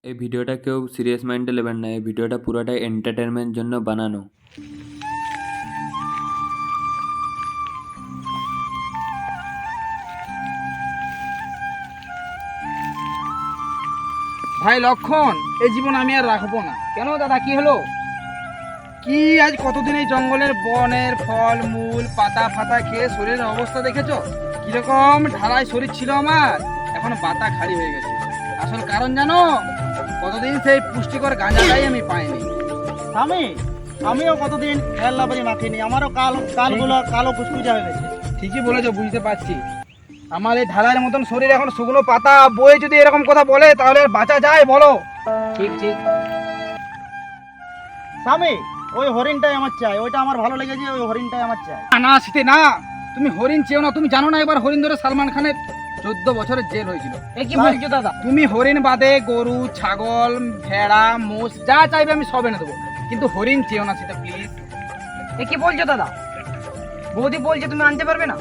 এই ভিডিওটা কেউ সিরিয়াস মাইন্ডে নেবেন না। এই ভিডিওটা পুরোটাই এন্টারটেনমেন্ট জন্য বানানো। ভাই লক্ষণ, এই জীবন আমি আর রাখবো না। কেন দাদা, কি হলো? কি আজ কতদিন এই জঙ্গলের বনের ফল মূল পাতা ফাতা খেয়ে শরীরের অবস্থা দেখেছো? কিরকম ঢালাই শরীর ছিল আমার, এখন পাতা খালি হয়ে গেছে। আসল কারণ জানো? কতদিন সেই পুষ্টিকর গাঁজাটাই আমি পাইনি। আমিও কতদিন খেয়াল লাভারি মাখিনি, আমারও কালগুলো কালো কুচকুচা হয়ে গেছে। ঠিকই বলেছো, বুঝতে পারছি। আমার এই ঢালাইয়ের মতন শরীর এখন শুকনো পাতা বয়ে যদি এরকম কথা বলে তাহলে আর বাঁচা যায় বলো? ঠিক ঠিক। স্বামী, ওই হরিণটাই আমার চাই, ওইটা আমার ভালো লেগেছে, ওই হরিণটাই আমার চাই। না শীতে না, তুমি হরিণ চেও না। তুমি জানো না একবার হরিণ ধরে সালমান খানের 14 বছরের জেল হয়েছিল। এ কি বলছো দাদা? তুমি হরিণ বাদে গরু ছাগল ভেড়া মোষ যা চাইবে আমি সব এনে দেবো, কিন্তু হরিণ চেও না সেটা প্লিজ। এ কি বলছো দাদা? বৌদি বলছে তুমি আনতে পারবে না,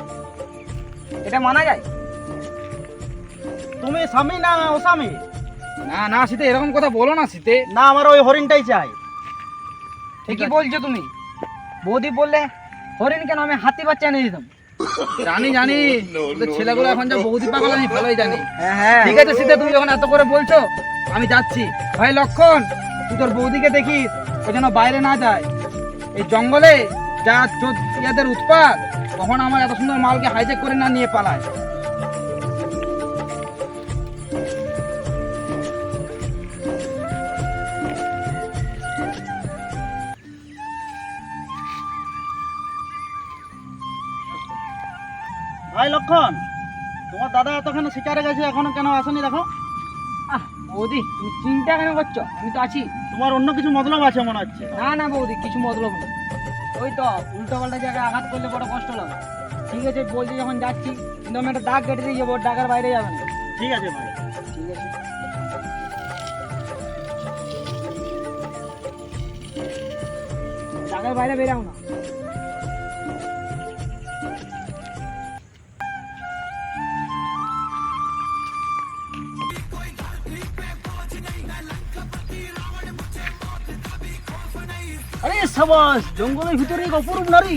এটা মানা যায়? তুমি স্বামী না ও স্বামী? না না শীতে, এরকম কথা বলো না শীতে। না, আমার ওই হরিণটাই চাই। ঠিকই বলছো তুমি। বৌদি বললে হরিণ কেন, আমি হাতি বাচ্চা এনে দিতাম। জানি জানি, ওদের ছেলেগুলো এখন যা বৌদি পাগল আমি ভালোই জানি। হ্যাঁ ঠিক আছে শীতে, তুমি যখন এত করে বলছো আমি যাচ্ছি। ভাই লক্ষণ, তুই তোর বৌদিকে দেখিস ও যেন বাইরে না যায়। এই জঙ্গলে যা ইয়াদের উৎপাত, কখন আমার এত সুন্দর মালকে হাইজেক করে না নিয়ে পালায়। ভাই লক্ষণ, তোমার দাদা এতক্ষণ শিকারে গেছে, এখনো কেন আসেনি দেখো? বৌদি তুমি চিন্তা কেন করছো? আমি তো আছি। তোমার অন্য কিছু মতলব আছে মনে হচ্ছে। না না বৌদি, কিছু মতলব নেই। ওই তো উল্টো পাল্টা জায়গায় আঘাত করলে বড় কষ্ট লাগে। ঠিক আছে বলছি যখন যাচ্ছি, কিন্তু আমি একটা দাগ কেটে দিয়ে যাবো, ডাকার বাইরে যাবে না। ঠিক আছে ভাই। ঠিক আছে। ডাকার বাইরে বেরাও না। আরে সাবাস, জঙ্গলের ভিতরে এক অপরূপ নারী।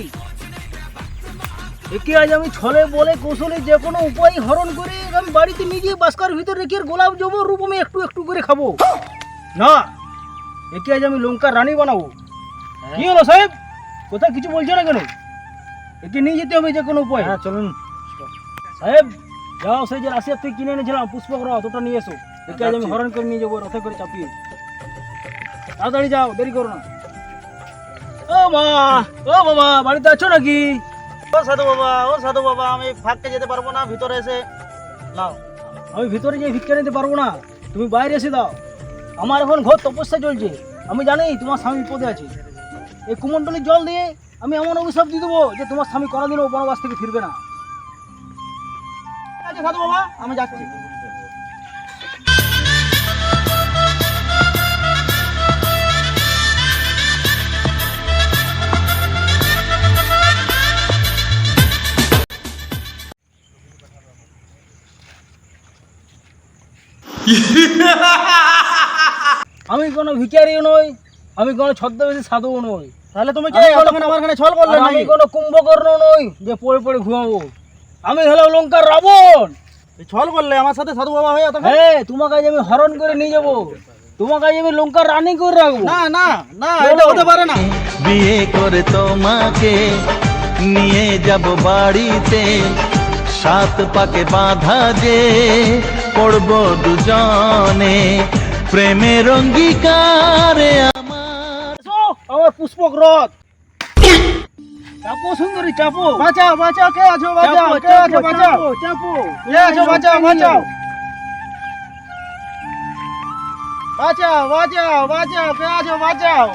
একে আজ আমি ছলে বলে কৌশলে যে কোনো উপায় হরণ করে আমি বাড়িতে নিজে বাস্কার ভিতরে রেখে গোলাপ জব রূপ আমি একটু একটু করে খাবো। না, একে আজ আমি লঙ্কার রানী বানাবো। কি হলো সাহেব, কোথায় কিছু বলছো না কেন? একে নিয়ে যেতে হবে যে কোনো উপায়। হ্যাঁ চলুন সাহেব, যাও সেই যে রাশিয়ার থেকে কিনে এনেছিলাম পুষ্পক রথ, ওটা নিয়ে এসো। একে আজ আমি হরণ করে নিয়ে যাবো রথে করে চাপিয়ে। তাড়াতাড়ি যাও, দেরি করো না। ও মা, ও বাবা, বাড়িতে আছো নাকি? ও সাধু বাবা, আমি ফাঁকতে যেতে পারবো না, ভিতরে এসে নাও। আমি ভিতরে গিয়ে ভিক্ষা নিতে পারবো না, তুমি বাইরে এসে দাও। আমার এখন ঘর তপস্যা চলছে, আমি জানি তোমার স্বামী বিপদে আছে। এই কুমন্ডলীর জল দিয়ে আমি এমন অভিশাপ দিয়ে দেবো যে তোমার স্বামী কোনোদিনও বনবাস থেকে ফিরবে না। ঠিক আছে সাধু বাবা, আমি যাচ্ছি। আমি কোনো ভিখারিও নই, আমি কোনো ছদ্মবেশী সাধুও নই। তাহলে তুমি কি আমার এখানে ছল করলে? আমি কোনো কুম্ভকর্ণ নই যে পড়ে পড়ে ঘুমাবো। আমি হলাম লঙ্কার রাবণ। ছল করলে আমার সাথে সাধু বাবা হয়ে? হ্যাঁ, তোমাকে আজ আমি হরণ করে নিয়ে যাবো, তোমাকে আজ আমি লঙ্কার রানী করে রাখবো। না না না, এটা হতে পারে না। বিয়ে করে তোমাকে নিয়ে যাব বাড়িতে, সাত পাকে বাঁধা যে পড়ব দুজনে, প্রেমের অঙ্গীকারে আমার পুষ্পক রথ। চাপো সুন্দরী, চাপো। বাঁচাও বাঁচাও, কে আছো? বাঁচাও, কে আছো? বাঁচাও, চাপো, কে আছো? বাঁচাও বাঁচাও বাঁচাও বাঁচাও বাঁচাও, কে আছো? বাঁচাও।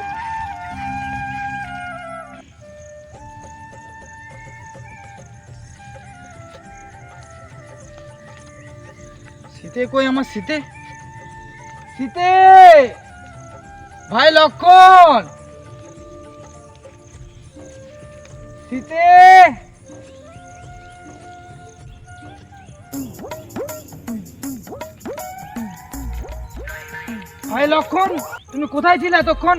শীতে কই আমার শীতে? শীতে ভাই লক্ষণ, শীতে। ভাই লক্ষণ, তুমি কোথায় ছিলে এতক্ষণ?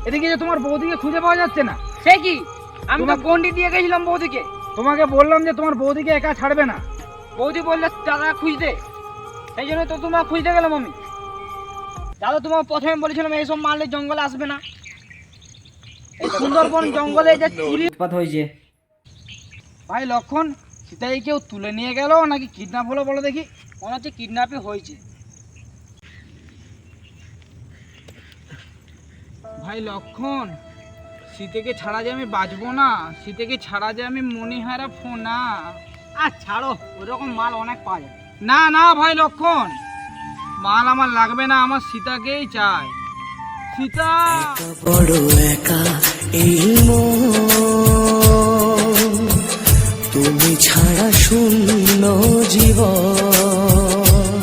এদিকে যে তোমার বৌদিকে খুঁজে পাওয়া যাচ্ছে না। সে কি, আমি তো গন্ডি দিয়ে গেছিলাম বৌদিকে। তোমাকে বললাম যে তোমার বৌদিকে একা ছাড়বে না। বৌদি বললে দাদা খুঁজতে, সেই জন্য তো তোমার খুঁজতে গেলাম আমি। দাদা তোমার প্রথমে বলেছিলাম এইসব মারলে জঙ্গলে আসবে না। এই সুন্দরবন জঙ্গলে যে চুরি উৎপাত হয়েছে। ভাই লক্ষণ, সীতাই কেউ তুলে নিয়ে গেল নাকি কিডন্যাপ হলো বলো দেখি? মনে হচ্ছে কিডন্যাপই হয়েছে। ভাই লক্ষণ, সীতাকে ছাড়া যে আমি বাঁচবো না, সীতাকে ছাড়া যে আমি মনিহারা ফোনা। আর ছাড়ো, ওরকম মাল অনেক পাওয়া যায়। না না ভাই লক্ষণ, মাল আমার লাগবে না, আমার সীতাকেই চাই। সীতা বড় একা এই মন, তুমি ছাড়া শূন্য জীবন,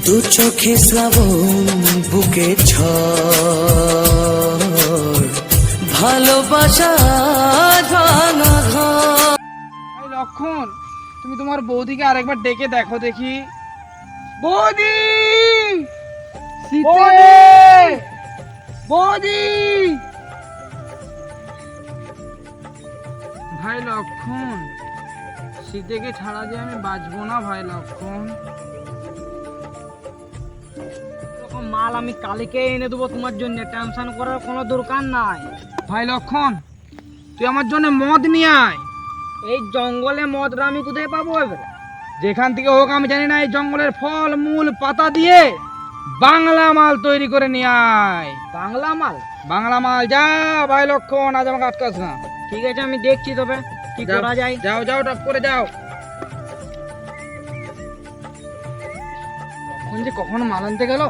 দু চোখে শ্রাবণ বুকে ঝড়, ভালোবাসা ভাঙা ঘর। ভাই লক্ষণ, তুমি তোমার বৌদিকে আরেকবার ডেকে দেখো দেখি। বৌদি, বৌদি! বৌদি! ভাই লক্ষণ, সীতাকে ছাড়া যে আমি বাঁচবো না ভাই লক্ষণ। এরকম মাল আমি কালকে এনে দেবো তোমার জন্য, টেনশন করার কোনো দরকার নাই। ভাই লক্ষণ, তুই আমার জন্য মদ নিয়ে আয়। এই জঙ্গলে মদটা আমি কোথায় পাবো এবার? যেখান থেকে হোক আমি জানি না, এই জঙ্গলের ফল মূল পাতা দিয়ে বাংলা মাল তৈরি করে নিয়ে আয়। বাংলা মাল? বাংলা মাল, যা ভাই লক্ষণ, আজ আমাকে আটকাস না। ঠিক আছে, আমি দেখছি তবে কি যাও, করা যায়। যাও যাও, টপ করে যাও। লক্ষণ যে কখন মাল আনতে গেল,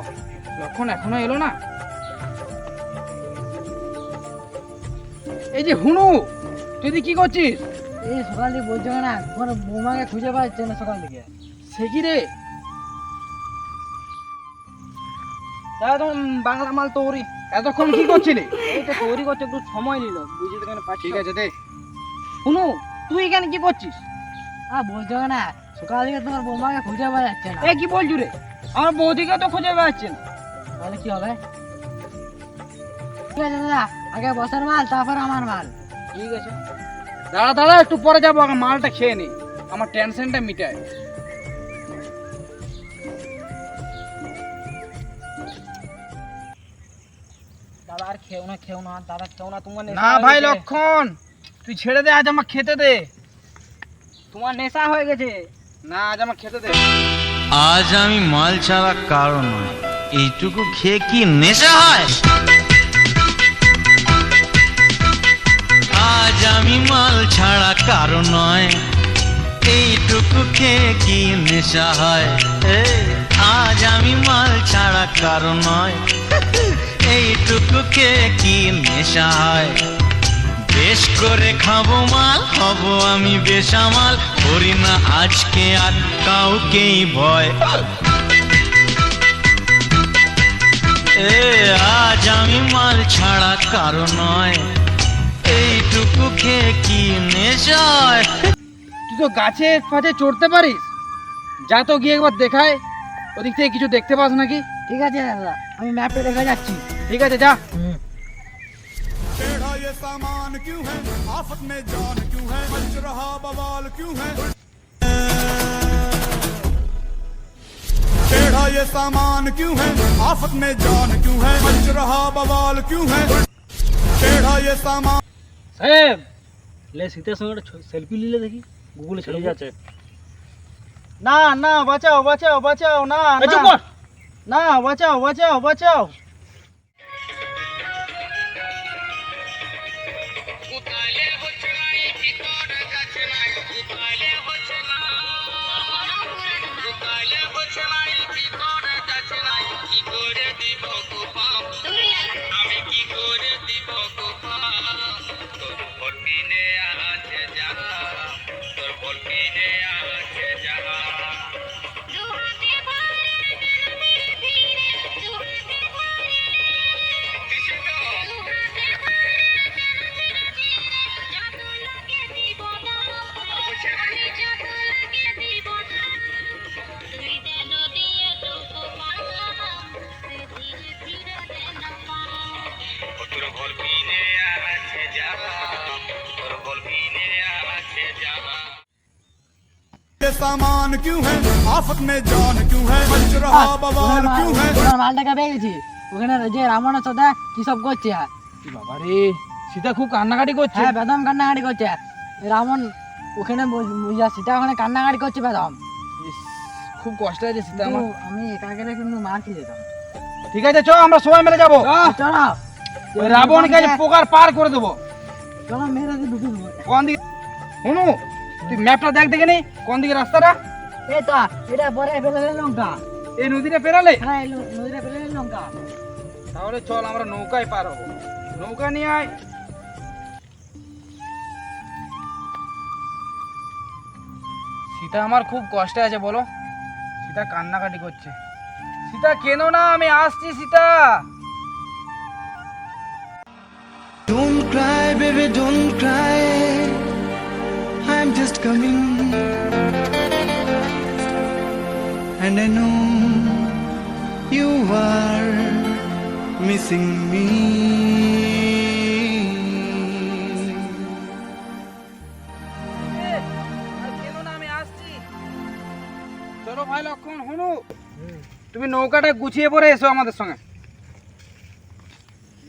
লক্ষণ এখনো এলো না। এই যে হুনু, তুই এদিকে কি করছিস? এই সকাল থেকে বলছো না, তোমার বৌমাকে খুঁজে পাচ্ছে না সকাল থেকে। সে কি রে? একদম বাংলা মাল তৈরি। এতক্ষণ কি করছিলি? এই তো তৈরি করতে একটু সময় নিল, বুঝতে কেন পারছি। ঠিক আছে দে। শুনু, তুই এখানে কি করছিস? বলছো না সকাল থেকে তোমার বৌমাকে খুঁজে পাওয়া যাচ্ছে না। এ কি বলছু রে? আমার বৌদিকে তো খুঁজে পাচ্ছে না। তাহলে কি হবে? ঠিক আছে দাদা, আগে বসার মাল তারপর আমার মাল। ঠিক আছে, দাঁড়া দাঁড়া, একটু পরে যাবো, আগে মালটা খেয়ে নি, আমার টেনশনটা মিটায়। দাদা আর খেও না, খেও না দাদা, খেও না। তোমার নেশা না হয়ে ভাই গেছে। লক্ষণ, তুই ছেড়ে দে, আজ আমার খেতে দে। তোমার নেশা হয়ে গেছে। না, আজ আমার খেতে দে। আজ আমি মাল ছাড়া কারো নয়, এইটুকু খেয়ে কি নেশা হয়? আজ আমি মাল ছাড়া কারো নয়, এইটুকু খেয়ে কি নেশা হয়? আজ আমি মাল ছাড়া কারো নয়, এইটুকু খেয়ে কি নেশা হয়? বেশ করে খাবো মাল, হব আমি বেসামাল, করি না আজকে আর কাউকেই ভয়। আজ আমি মাল ছাড়া কারো নয়, এইটুকু খেয়ে কি নেশা হয়? তুই তো গাছে ফাঁচে চড়তে পারিস, যা তো গিয়ে একবার দেখায়, ওদিক থেকে কিছু দেখতে পাস নাকি? ঠিক আছে দাদা, আমি ম্যাপে দেখা যাচ্ছি। ঠিক আছে, যা। टेढ़ा ये सामान क्यों है, आफत में जान क्यों है, मच रहा बवाल क्यों है। टेढ़ा ये सामान क्यों है, आफत में जान क्यों है, मच रहा बवाल क्यों है। टेढ़ा ये सामान সাহেব, লে শীতের সঙ্গে একটা সেলফি নিলে দেখি, গুগলে ছেড়ে যাচ্ছে। না না, বাঁচাও বাঁচাও বাঁচাও, না চুপ কর। না, বাঁচাও বাঁচাও বাঁচাও। Thank you. सामान क्यों है आफत में जान क्यों है मच रहा बवाल क्यों है ওনার মালটাকে পেয়ে গেছি ওখানে যে রাবণের সাথে কি সব করছে কি বাবা রে, সীতা খুব কান্নাকাটি করছে। হ্যাঁ বেদম কান্নাকাটি করছে রাবণ ওখানে সীতা ওখানে কান্নাকাটি করছে বেদম ইস, খুব কষ্ট আছে সীতা আমার। আমি একা গেলে কিন্তু মার খেয়ে যেতাম ঠিক আছে চল আমরা সবাই মিলে যাবো, চলো ওই রাবণকে আজ পোকার পার করে দেবো। চলো মেরে দিয়ে ঢুকে দেবো কোন দিকে হুনু, তুই ম্যাপটা দেখ দেখে নি কোন দিকে রাস্তাটা। এই তো এটা পরে ফেলে লঙ্কা এই নদীটা পেরালে হ্যাঁ এই নদীটা ফেলে লঙ্কা তাহলে চল আমরা নৌকায় পার হবো, নৌকা নিয়ে আয়। সীতা আমার খুব কষ্টে আছে বলো, সীতা কান্নাকাটি করছে। সীতা কেন না, আমি আসছি Sita. Don't cry, baby, don't cry. I'm just coming. And I know you are missing me. কেন না, আমি আসছি। চলো ভাই লক্ষণ, হুনু তুমি নৌকাটা গুছিয়ে পরে এসো আমাদের সঙ্গে।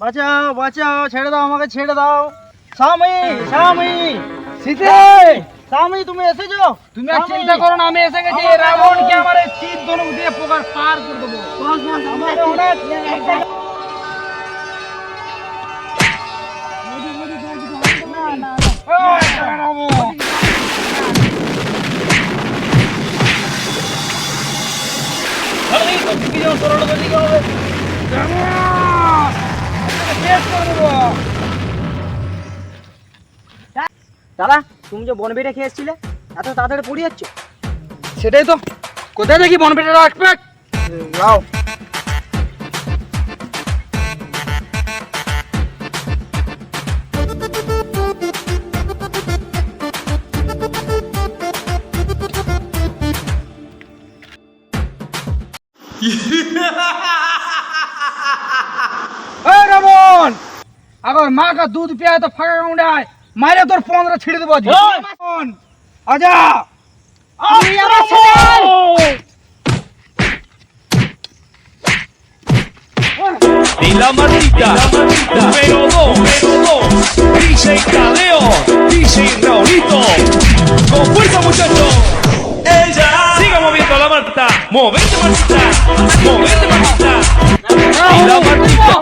বাঁচাও বাঁচাও, ছেড়ে দাও আমাকে, ছেড়ে দাও। স্বামী স্বামী সীতা, স্বামী তুমি এসেছো? তুমি আর চিন্তা করো না, আমি এসে গেছি। রাবণকে আমার এই তীর ধনুক দিয়ে পোকার পার করে দেবো। আমাকে অনেক ওই, দাঁড়াবো। শেষ করে দেবো। দাদা তুমি যে বনবেটে খেয়ে এসেছিলে এত তাড়াতাড়ি পড়ে যাচ্ছে? সেটাই তো, কোথায় দেখি বনপেটে রাখবে। লাও रावण, अगर माँ का दूध पिया तो फटा उड़ा है, मारे तो 15 छिड़ देबो जी। रावण आजा, Y la maldita, número 2, DJ Tadeo, DJ Raulito, con fuerza muchachos. Ella siga moviendo la Marta, moverte Marta, moverte Marta. Y la maldita.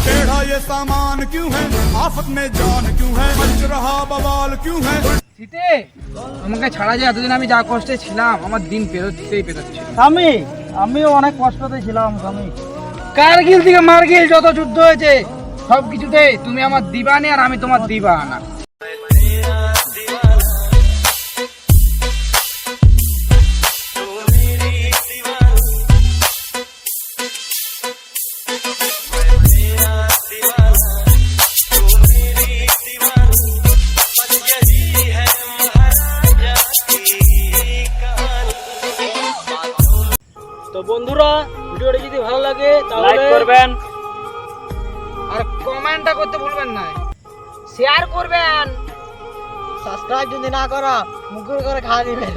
टेढ़ा ये सामान क्यों है आफत में जान क्यों है मच रहा बवाल क्यों है শীতে আমাকে ছাড়া যায়, এতদিন আমি যা কষ্টে ছিলাম আমার দিন পেরোচ্ছেই পেরোচ্ছে। স্বামী আমিও অনেক কষ্টতে ছিলাম স্বামী। কারগিল থেকে মার্গিল যত যুদ্ধ হয়েছে সব কিছুতে তুমি আমার দিবানি আর আমি তোমার দিবানা। তো বন্ধুরা ভিডিওটা যদি ভালো লাগে তাহলে লাইক করবেন আর কমেন্টটা করতে ভুলবেন না, শেয়ার করবেন সাবস্ক্রাইব যদি না করো মুখের করে খাওয়া দিবে